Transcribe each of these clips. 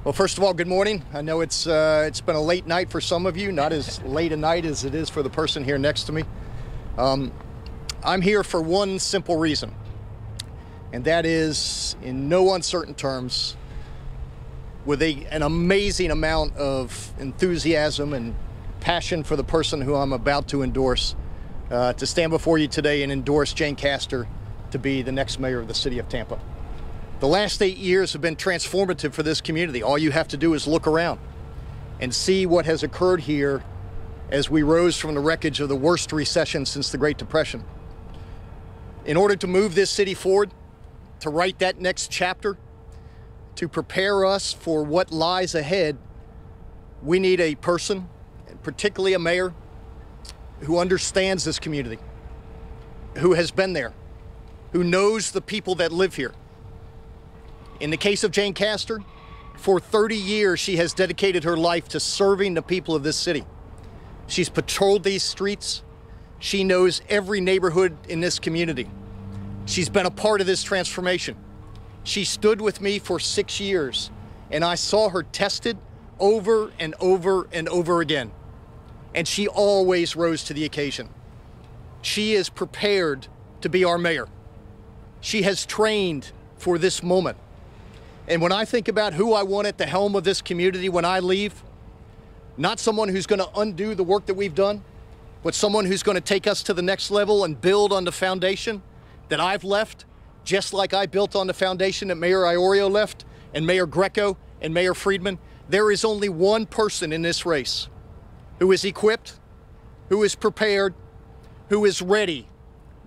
Well, first of all, good morning. I know it's been a late night for some of you, not as late a night as it is for the person here next to me. I'm here for one simple reason, and that is, in no uncertain terms, with an amazing amount of enthusiasm and passion for the person who I'm about to endorse, to stand before you today and endorse Jane Castor to be the next mayor of the city of Tampa. The last 8 years have been transformative for this community. All you have to do is look around and see what has occurred here as we rose from the wreckage of the worst recession since the Great Depression. In order to move this city forward, to write that next chapter, to prepare us for what lies ahead, we need a person, particularly a mayor, who understands this community, who has been there, who knows the people that live here. In the case of Jane Castor, for 30 years, she has dedicated her life to serving the people of this city. She's patrolled these streets. She knows every neighborhood in this community. She's been a part of this transformation. She stood with me for 6 years, and I saw her tested over and over and over again. And she always rose to the occasion. She is prepared to be our mayor. She has trained for this moment. And when I think about who I want at the helm of this community when I leave, not someone who's going to undo the work that we've done, but someone who's going to take us to the next level and build on the foundation that I've left, just like I built on the foundation that Mayor Iorio left, and Mayor Greco and Mayor Friedman. There is only one person in this race who is equipped, who is prepared, who is ready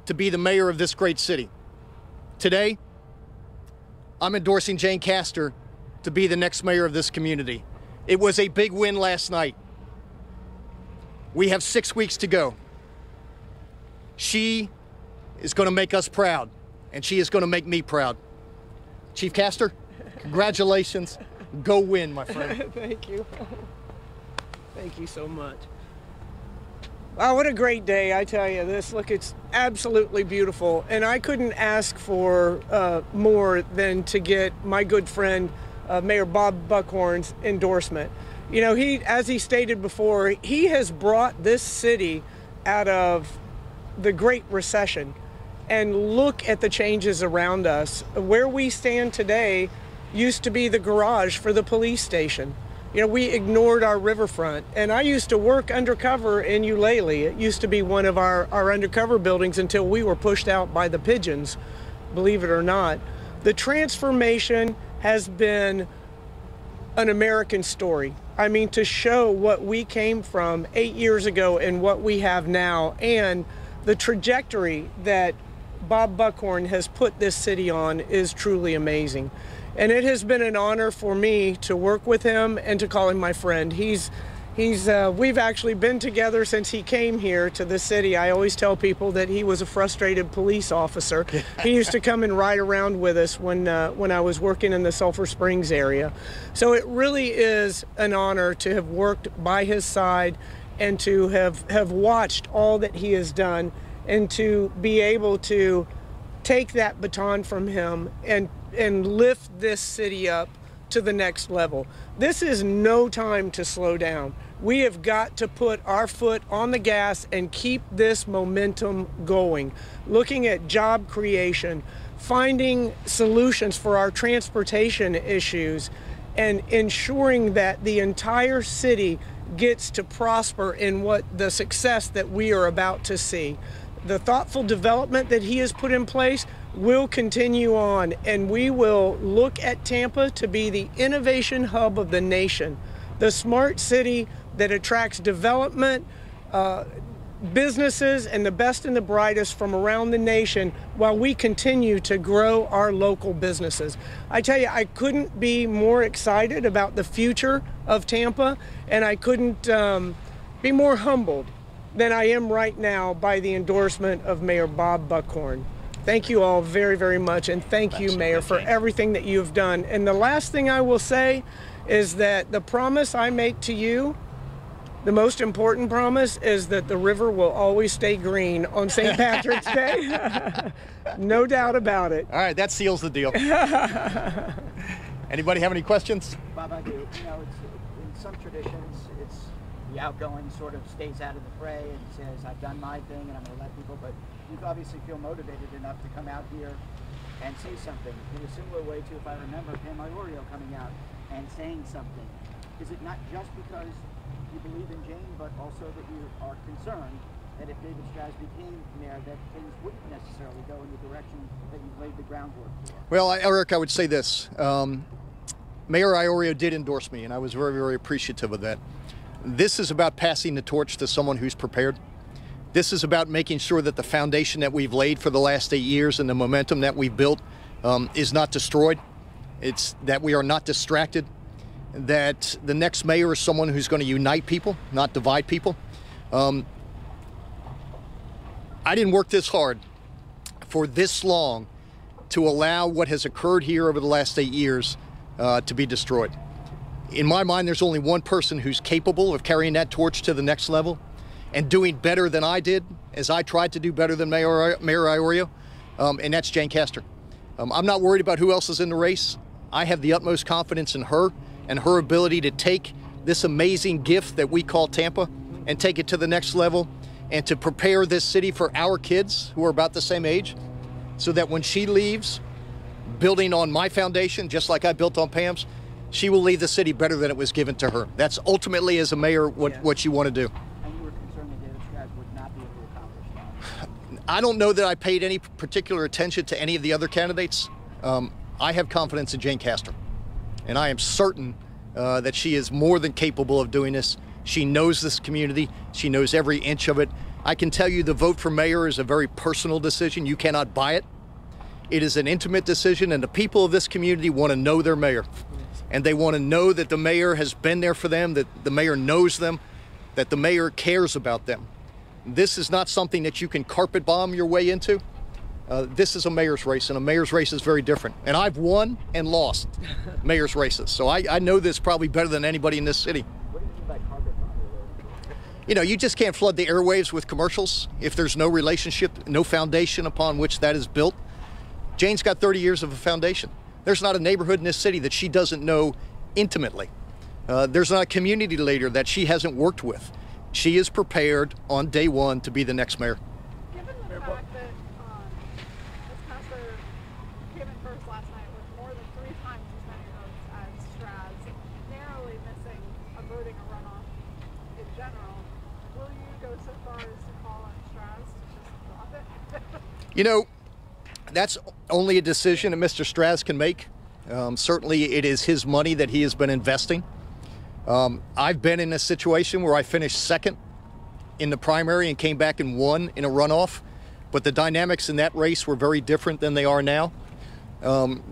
to be the mayor of this great city. Today, I'm endorsing Jane Castor to be the next mayor of this community. It was a big win last night. We have 6 weeks to go. She is going to make us proud, and she is going to make me proud. Chief Castor, congratulations. Go win, my friend. Thank you. Thank you so much. Wow, what a great day, I tell you. Look, it's absolutely beautiful. And I couldn't ask for more than to get my good friend, Mayor Bob Buckhorn's endorsement. You know, as he stated before, he has brought this city out of the Great Recession. And look at the changes around us. Where we stand today used to be the garage for the police station. You know, we ignored our riverfront. And I used to work undercover in Eulalie. It used to be one of our undercover buildings until we were pushed out by the pigeons, believe it or not. The transformation has been an American story. I mean, to show what we came from 8 years ago and what we have now, and the trajectory that Bob Buckhorn has put this city on is truly amazing. And it has been an honor for me to work with him and to call him my friend. We've actually been together since he came here to the city. I always tell people that he was a frustrated police officer. He used to come and ride around with us when I was working in the Sulphur Springs area. So it really is an honor to have worked by his side and to have watched all that he has done, and to be able to take that baton from him and lift this city up to the next level. This is no time to slow down. We have got to put our foot on the gas and keep this momentum going. Looking at job creation, finding solutions for our transportation issues, and ensuring that the entire city gets to prosper in what the success that we are about to see. The thoughtful development that he has put in place will continue on, and we will look at Tampa to be the innovation hub of the nation, the smart city that attracts development, businesses, and the best and the brightest from around the nation, while we continue to grow our local businesses. I tell you, I couldn't be more excited about the future of Tampa, and I couldn't be more humbled than I am right now by the endorsement of Mayor Bob Buckhorn. Thank you all very, very much, and thank you, Mayor, for everything that you've done. And the last thing I will say is that the promise I make to you, the most important promise, is that the river will always stay green on St. Patrick's Day. No doubt about it. All right, that seals the deal. Anybody have any questions? Bob, I do. You know, it's in some traditions, it's the outgoing sort of stays out of the fray and says, I've done my thing and I'm going to let people, but you obviously feel motivated enough to come out here and say something. In a similar way to, if I remember, Mayor coming out and saying something. Is it not just because you believe in Jane, but also that you are concerned that if David Straz became mayor, that things wouldn't necessarily go in the direction that you've laid the groundwork for? Well, Eric, I would say this. Mayor Iorio did endorse me, and I was very, very appreciative of that. This is about passing the torch to someone who's prepared. This is about making sure that the foundation that we've laid for the last 8 years and the momentum that we've built is not destroyed. It's that we are not distracted, that the next mayor is someone who's going to unite people, not divide people. I didn't work this hard for this long to allow what has occurred here over the last 8 years to be destroyed. In my mind, there's only one person who's capable of carrying that torch to the next level and doing better than I did, as I tried to do better than Mayor Iorio, and that's Jane Castor. I'm not worried about who else is in the race. I have the utmost confidence in her and her ability to take this amazing gift that we call Tampa and take it to the next level and to prepare this city for our kids who are about the same age, so that when she leaves, building on my foundation, just like I built on Pam's, she will leave the city better than it was given to her. That's ultimately, as a mayor, what you want to do. And you were concerned that David Straz would not be able to accomplish that? I don't know that I paid any particular attention to any of the other candidates. I have confidence in Jane Castor, and I am certain that she is more than capable of doing this. She knows this community. She knows every inch of it. I can tell you the vote for mayor is a very personal decision. You cannot buy it. It is an intimate decision, and the people of this community want to know their mayor. And they want to know that the mayor has been there for them, that the mayor knows them, that the mayor cares about them. This is not something that you can carpet bomb your way into. This is a mayor's race, and a mayor's race is very different. And I've won and lost mayor's races, so I know this probably better than anybody in this city. What do you mean by carpet bomb? You know, you just can't flood the airwaves with commercials if there's no relationship, no foundation upon which that is built. Jane's got 30 years of a foundation. There's not a neighborhood in this city that she doesn't know intimately. There's not a community leader that she hasn't worked with. She is prepared on day one to be the next mayor. Given the fact that Ms. Castor came in first last night with more than 3 times as many votes as Straz, narrowly missing a voting a runoff in general, will you go so far as to call on Straz to just drop it? You know, that's only a decision that Mr. Straz can make. Certainly it is his money that he has been investing. I've been in a situation where I finished second in the primary and came back and won in a runoff, but the dynamics in that race were very different than they are now.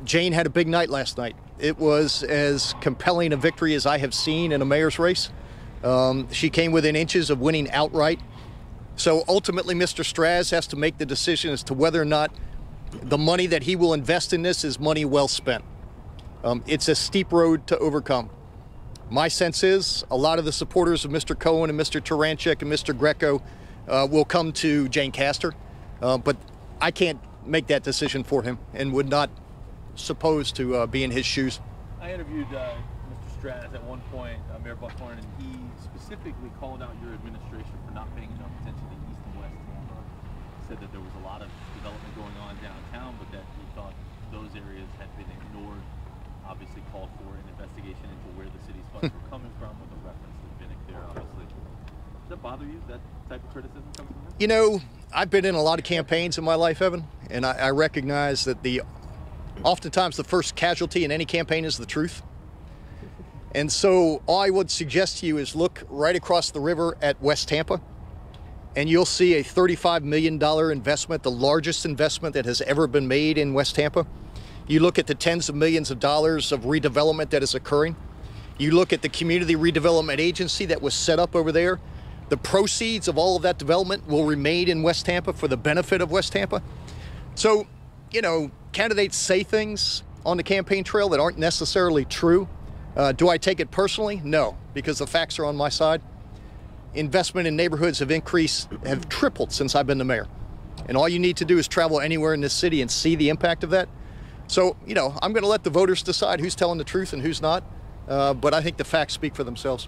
Jane had a big night last night. It was as compelling a victory as I have seen in a mayor's race. She came within inches of winning outright. So ultimately, Mr. Straz has to make the decision as to whether or not the money that he will invest in this is money well spent. It's a steep road to overcome. My sense is a lot of the supporters of Mr. Cohen and Mr. Taranchik and Mr. Greco will come to Jane Castor, but I can't make that decision for him and would not suppose to be in his shoes. I interviewed Mr. Straz at one point, Mayor Buckhorn, and he specifically called out your administration for not paying enough attention to East and West Tampa. He said that there was a lot of development going on downtown, but that he thought those areas had been ignored. Obviously called for an investigation into where the city's funds were coming from, with a reference to Vinnick there, obviously. Does that bother you, that type of criticism coming from him? You know, I've been in a lot of campaigns in my life, Evan, and I recognize that oftentimes the first casualty in any campaign is the truth. And so all I would suggest to you is look right across the river at West Tampa, and you'll see a $35 million investment, the largest investment that has ever been made in West Tampa. You look at the tens of millions of dollars of redevelopment that is occurring. You look at the community redevelopment agency that was set up over there. The proceeds of all of that development will remain in West Tampa for the benefit of West Tampa. So, you know, candidates say things on the campaign trail that aren't necessarily true. Do I take it personally? No, because the facts are on my side. Investment in neighborhoods have tripled since I've been the mayor. And all you need to do is travel anywhere in this city and see the impact of that. So, you know, I'm going to let the voters decide who's telling the truth and who's not. But I think the facts speak for themselves.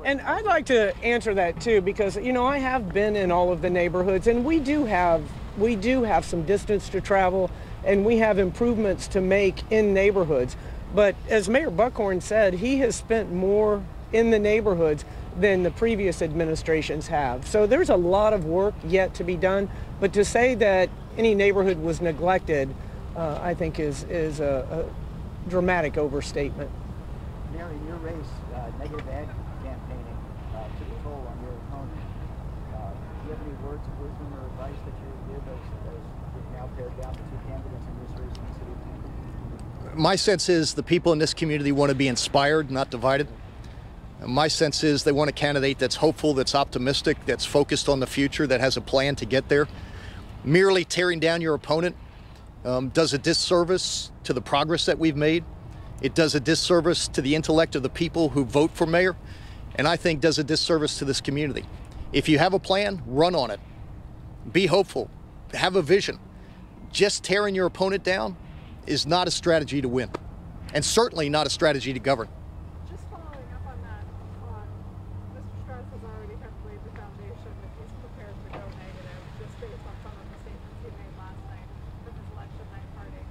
And I'd like to answer that too, because, you know, I have been in all of the neighborhoods, and we do have some distance to travel, and we have improvements to make in neighborhoods. But as Mayor Buckhorn said, he has spent more in the neighborhoods than the previous administrations have. So there's a lot of work yet to be done. But to say that any neighborhood was neglected, I think is a dramatic overstatement. Mayor, in your race, negative ad campaigning took a toll on your opponent. Do you have any words of wisdom or advice that you would give as you've now paired down the two candidates in this race in the city of Tampa? My sense is the people in this community want to be inspired, not divided. My sense is they want a candidate that's hopeful, that's optimistic, that's focused on the future, that has a plan to get there. Merely tearing down your opponent does a disservice to the progress that we've made. It does a disservice to the intellect of the people who vote for mayor, and I think does a disservice to this community. If you have a plan, run on it. Be hopeful. Have a vision. Just tearing your opponent down is not a strategy to win, and certainly not a strategy to govern. Just following up on that, Mr. Strauss has already kind of laid the foundation that he's prepared to go negative, just based on some of the statements he made last night from his election night party.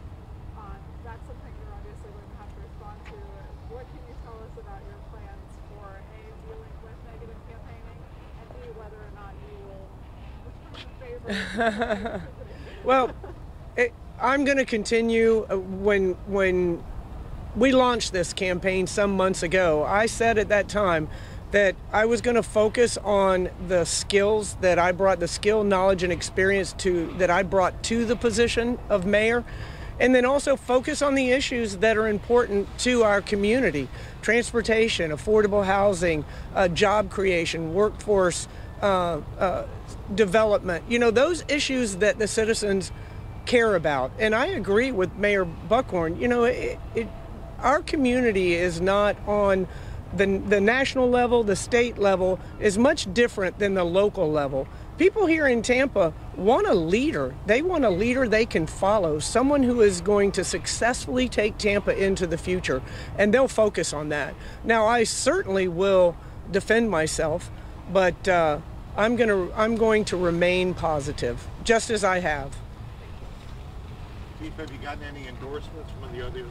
That's something you're obviously going to have to respond to. What can you tell us about your plans for A, dealing with negative campaigning, and B, whether or not you will return in favor of Well, I'm going to continue. When we launched this campaign some months ago, I said at that time that I was going to focus on the skills that I brought, the skill, knowledge, and experience that I brought to the position of mayor, and then also focus on the issues that are important to our community: transportation, affordable housing, job creation, workforce development. You know, those issues that the citizens care about. And I agree with Mayor Buckhorn. You know, our community is not on the national level, the state level is much different than the local level. People here in Tampa want a leader. They want a leader they can follow, someone who is going to successfully take Tampa into the future, and they'll focus on that. Now, I certainly will defend myself, but I'm going to remain positive, just as I have. Chief, have you gotten any endorsements from the other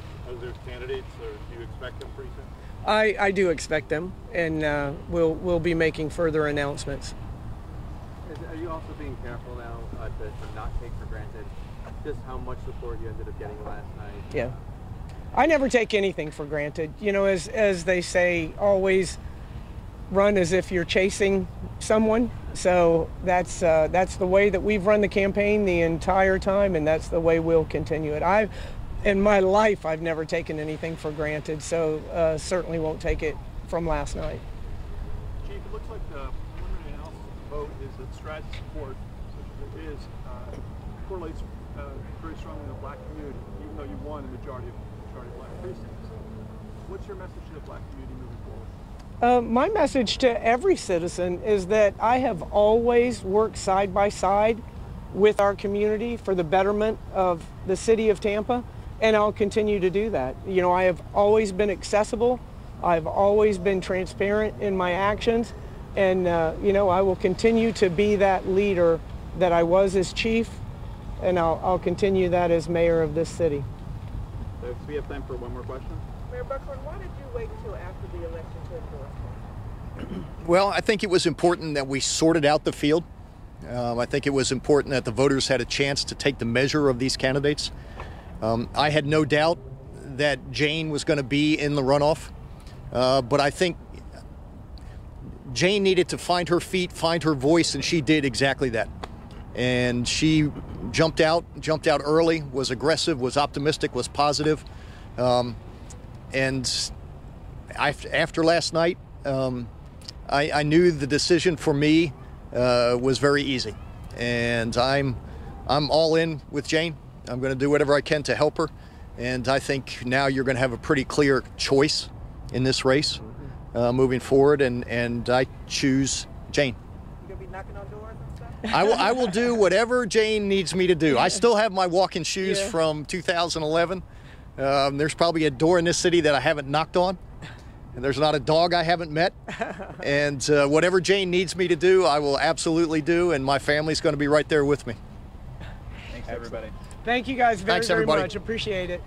candidates, or do you expect them pretty soon? I do expect them, and we'll be making further announcements. Are you also being careful now to not take for granted just how much support you ended up getting last night? Yeah, I never take anything for granted. You know, as they say, always run as if you're chasing someone. So that's the way that we've run the campaign the entire time, and that's the way we'll continue it. In my life, I've never taken anything for granted, so certainly won't take it from last night. Chief, it looks like the preliminary analysis of the vote is that Strat's support, such as it is, correlates very strongly in the black community, even though you won a majority of black precincts. What's your message to the black community moving forward? My message to every citizen is that I have always worked side by side with our community for the betterment of the city of Tampa, and I'll continue to do that. You know, I have always been accessible. I've always been transparent in my actions, and you know, I will continue to be that leader that I was as chief, and I'll continue that as mayor of this city. So we have time for one more question. Mayor Buckhorn, why did you wait until after the election to endorse him? Well, I think it was important that we sorted out the field. I think it was important that the voters had a chance to take the measure of these candidates. I had no doubt that Jane was going to be in the runoff, but I think Jane needed to find her feet, find her voice, and she did exactly that. And she jumped out early, was aggressive, was optimistic, was positive. And after last night, I knew the decision for me was very easy. And I'm all in with Jane. I'm going to do whatever I can to help her. And I think now you're going to have a pretty clear choice in this race moving forward. And I choose Jane. You going to be knocking on doors and stuff? I will do whatever Jane needs me to do. I still have my walking shoes Yeah. from 2011. There's probably a door in this city that I haven't knocked on, and there's not a dog I haven't met. And whatever Jane needs me to do, I will absolutely do, and my family's going to be right there with me. Thanks, everybody. Thank you guys very, Thanks, very everybody. much. Appreciate it.